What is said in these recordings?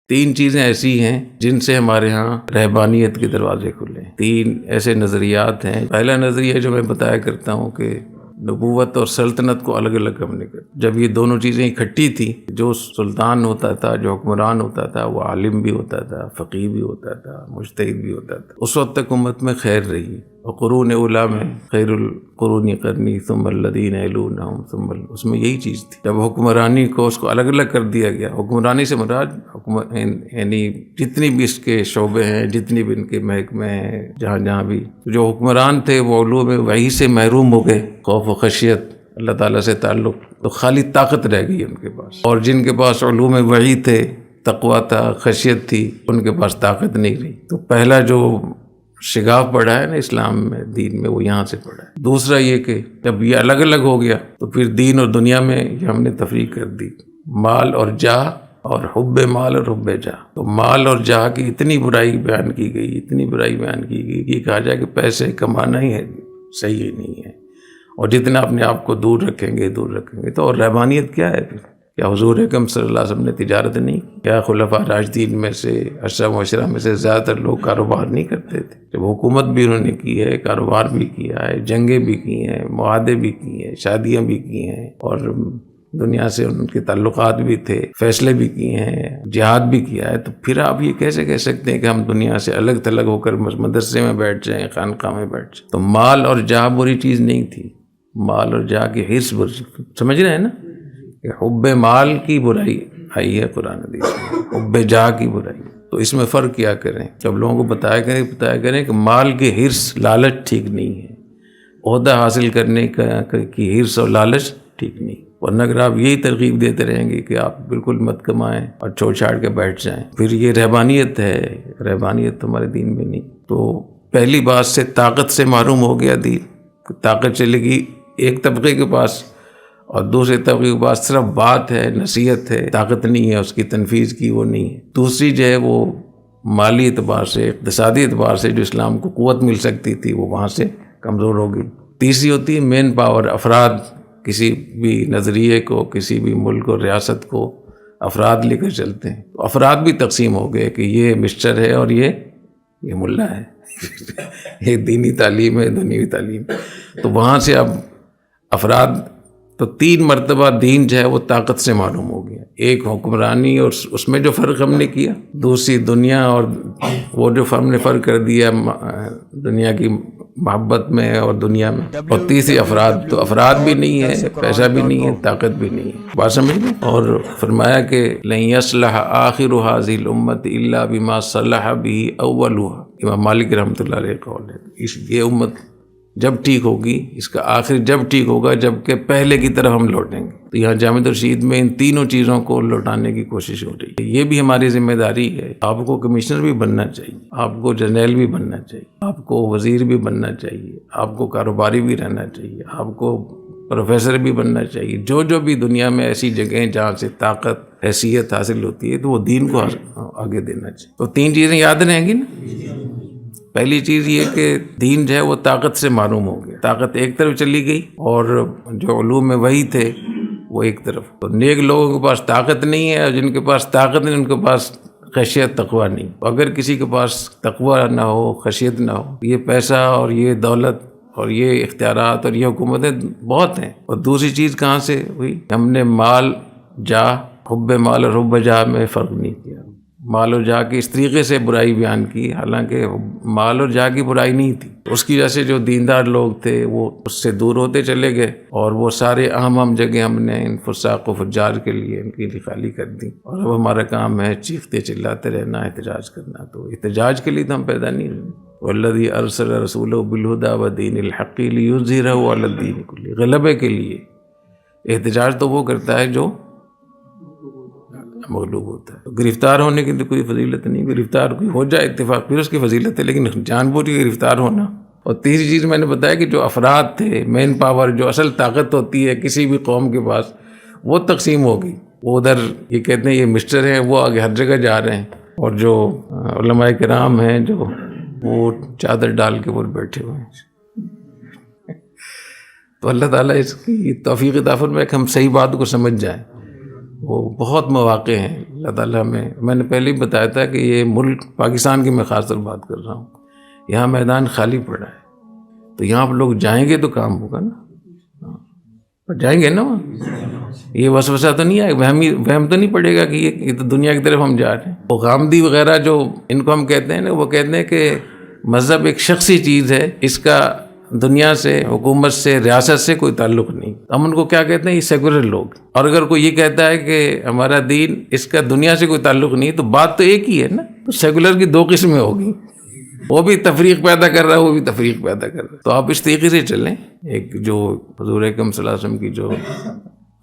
تین چیزیں ایسی ہیں جن سے ہمارے ہاں رہبانیت کے دروازے کھلے ہیں۔ تین ایسے نظریات ہیں۔ پہلا نظریہ جو میں بتایا کرتا ہوں کہ نبوت اور سلطنت کو الگ الگ ہم نے کر، جب یہ دونوں چیزیں اکٹھی تھیں، جو سلطان ہوتا تھا، جو حکمران ہوتا تھا، وہ عالم بھی ہوتا تھا، فقیہ بھی ہوتا تھا، مجتہد بھی ہوتا تھا، اس وقت تک امت میں خیر رہی۔ اور قرون اولیٰ میں خیر القرون قرنی ثم الذین یلونہم ثم اس میں یہی چیز تھی۔ جب حکمرانی کو اس کو الگ الگ کر دیا گیا، حکمرانی سے مراد یعنی جتنی بھی اس کے شعبے ہیں، جتنی بھی ان کے محکمے ہیں، جہاں جہاں بھی جو حکمران تھے وہ علوم وحی سے محروم ہو گئے، خوف و خشیت، اللہ تعالیٰ سے تعلق، تو خالی طاقت رہ گئی ان کے پاس۔ اور جن کے پاس علوم وحی تھے، تقویٰ تھا، خشیت تھی، ان کے پاس طاقت نہیں رہی۔ تو پہلا جو شگاف پڑا ہے نا اسلام میں، دین میں، وہ یہاں سے پڑا ہے۔ دوسرا یہ کہ جب یہ الگ الگ ہو گیا تو پھر دین اور دنیا میں یہ ہم نے تفریق کر دی، مال اور جاہ، اور حب مال اور حب جاہ۔ تو مال اور جاہ کی اتنی برائی بیان کی گئی، اتنی برائی بیان کی گئی کہ کہا جائے کہ پیسے کمانا ہی ہے صحیح نہیں ہے، اور جتنا اپنے آپ کو دور رکھیں گے دور رکھیں گے۔ تو اور رحمانیت کیا ہے پھر؟ کیا حضور اکرم صلی اللہ علیہ وسلم نے تجارت نہیں؟ کیا خلفاء راشدین میں سے، عشرہ مبشرہ میں سے زیادہ تر لوگ کاروبار نہیں کرتے تھے؟ جب حکومت بھی انہوں نے کی ہے، کاروبار بھی کیا ہے، جنگیں بھی کی ہیں، معاہدے بھی کیے ہیں، شادیاں بھی کی ہیں، اور دنیا سے ان کے تعلقات بھی تھے، فیصلے بھی کیے ہیں، جہاد بھی کیا ہے، تو پھر آپ یہ کیسے کہہ سکتے ہیں کہ ہم دنیا سے الگ تھلگ ہو کر مدرسے میں بیٹھ جائیں، خانقاہ میں بیٹھ جائیں؟ تو مال اور جاہ بری چیز نہیں تھی، مال اور جاہ کی حرص بری، سمجھ رہے ہیں نا کہ حب مال کی برائی آئی ہے قرآن حدیث میں، حب جاہ کی برائی۔ تو اس میں فرق کیا کریں؟ جب لوگوں کو بتایا کریں کہ مال کی حرص، لالچ ٹھیک نہیں ہے، عہدہ حاصل کرنے کی حرص اور لالچ ٹھیک نہیں، ورنہ اگر آپ یہی ترغیب دیتے رہیں گے کہ آپ بالکل مت کمائیں اور چھوڑ چھاڑ کے بیٹھ جائیں، پھر یہ رہبانیت ہے۔ رہبانیت ہمارے دین میں نہیں۔ تو پہلی بات سے طاقت سے محروم ہو گیا دین، طاقت چلے گی ایک طبقے کے پاس، اور دوسرے طبقے کے پاس صرف بات ہے، نصیحت ہے، طاقت نہیں ہے اس کی تنفیذ کی، وہ نہیں ہے۔ دوسری جو ہے وہ مالی اعتبار سے، اقتصادی اعتبار سے جو اسلام کو قوت مل سکتی تھی، وہ وہاں سے کمزور ہو گئی۔ تیسری ہوتی ہے مین پاور، افراد، کسی بھی نظریے کو، کسی بھی ملک اور ریاست کو افراد لے کر چلتے ہیں، تو افراد بھی تقسیم ہو گئے کہ یہ مسٹر ہے اور یہ ملا ہے، یہ دینی تعلیم ہے، دنیوی تعلیم۔ تو وہاں سے اب افراد، تو تین مرتبہ دین جو ہے وہ طاقت سے معلوم ہو گیا۔ ایک حکمرانی اور اس میں جو فرق ہم نے کیا، دوسری دنیا اور وہ جو ہم نے فرق کر دیا دنیا کی محبت میں اور دنیا میں، اور تیسری افراد، تو افراد بھی نہیں ہے، پیسہ بھی نہیں ہے، طاقت بھی نہیں ہے، بات سمجھ لیں۔ اور فرمایا کہ لن یصلح آخر هذه الامة الا بما صلح به اولها، امام مالک رحمۃ اللہ علیہ قول ہے، یہ امت جب ٹھیک ہوگی، اس کا آخر جب ٹھیک ہوگا جب کہ پہلے کی طرف ہم لوٹیں گے۔ تو یہاں جامع الرشید میں ان تینوں چیزوں کو لوٹانے کی کوشش ہو رہی ہے۔ یہ بھی ہماری ذمہ داری ہے۔ آپ کو کمشنر بھی بننا چاہیے، آپ کو جرنیل بھی بننا چاہیے، آپ کو وزیر بھی بننا چاہیے، آپ کو کاروباری بھی رہنا چاہیے، آپ کو پروفیسر بھی بننا چاہیے۔ جو بھی دنیا میں ایسی جگہیں جہاں سے طاقت، حیثیت حاصل ہوتی ہے، تو وہ دین کو آگے دینا چاہیے۔ تو تین چیزیں یاد رہیں گی نا۔ پہلی چیز یہ کہ دین جو ہے وہ طاقت سے معروم ہو گیا، طاقت ایک طرف چلی گئی، اور جو علوم میں وہی تھے وہ ایک طرف۔ تو نیک لوگوں کے پاس طاقت نہیں ہے، اور جن کے پاس طاقت نہیں ان کے پاس خشیت، تقویٰ نہیں۔ اگر کسی کے پاس تقویٰ نہ ہو، خشیت نہ ہو، یہ پیسہ اور یہ دولت اور یہ اختیارات اور یہ حکومتیں بہت ہیں۔ اور دوسری چیز کہاں سے ہوئی؟ ہم نے مال، جاہ، حب مال اور حب جاہ میں فرق نہیں کیا، مال اور جاہ کی اس طریقے سے برائی بیان کی، حالانکہ مال اور جاہ کی برائی نہیں تھی۔ اس کی وجہ سے جو دیندار لوگ تھے وہ اس سے دور ہوتے چلے گئے، اور وہ سارے اہم جگہ ہم نے ان فساق و فجار کے لیے ان کی خالی کر دی۔ اور اب ہمارا کام ہے چیختے چلاتے رہنا، احتجاج کرنا۔ تو احتجاج کے لیے تو ہم پیدا نہیں ہوئے۔ والذی ارسل رسولہ بالہدی ودین الحق لیظہرہ علی الدین کلہ، غلبے کے لیے۔ احتجاج تو وہ کرتا ہے جو مغلوب ہوتا ہے۔ گرفتار ہونے کی تو کوئی فضیلت نہیں، گرفتار کوئی ہو جائے اتفاق پھر اس کی فضیلت ہے، لیکن جان بوجھ کے گرفتار ہونا۔ اور تیسری چیز میں نے بتایا کہ جو افراد تھے، مین پاور، جو اصل طاقت ہوتی ہے کسی بھی قوم کے پاس، وہ تقسیم ہو گئی۔ وہ ادھر یہ کہتے ہیں یہ مسٹر ہیں، وہ آگے ہر جگہ جا رہے ہیں، اور جو علماء کرام ہیں جو وہ چادر ڈال کے وہ بیٹھے ہوئے ہیں۔ تو اللہ تعالیٰ اس کی توفیق عطا فرمائے کہ ہم صحیح بات کو سمجھ جائیں۔ وہ بہت مواقع ہیں اللہ تعالیٰ میں نے پہلے ہی بتایا تھا کہ یہ ملک پاکستان کی میں خاص طور بات کر رہا ہوں، یہاں میدان خالی پڑا ہے، تو یہاں آپ لوگ جائیں گے تو کام ہوگا نا، جائیں گے نا وہاں، یہ وسوسہ تو نہیں آئے، وہم تو نہیں پڑے گا کہ یہ تو دنیا کی طرف ہم جا رہے ہیں۔ وہ غامدی وغیرہ جو ان کو ہم کہتے ہیں نا، وہ کہتے ہیں کہ مذہب ایک شخصی چیز ہے، اس کا دنیا سے، حکومت سے، ریاست سے کوئی تعلق نہیں۔ ہم ان کو کیا کہتے ہیں؟ یہ سیکولر لوگ۔ اور اگر کوئی یہ کہتا ہے کہ ہمارا دین اس کا دنیا سے کوئی تعلق نہیں، تو بات تو ایک ہی ہے نا۔ تو سیکولر کی دو قسمیں ہوگی، وہ بھی تفریق پیدا کر رہا ہے، وہ بھی تفریق پیدا کر رہا ہے۔ تو آپ اس طریقے سے چلیں، ایک جو حضور اکرم صلی اللہ علیہ وسلم کی جو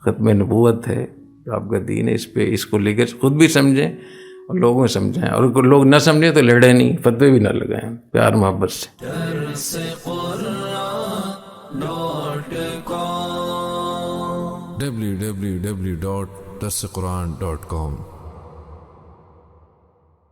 ختم نبوت ہے، جو آپ کا دین ہے، اس پہ اس کو لے کر خود بھی سمجھیں اور لوگوں میں سمجھائیں، اور اگر لوگ نہ سمجھیں تو لڑیں نہیں، فتوے بھی نہ لگائیں، پیار محبت سے۔ www.darsequran.com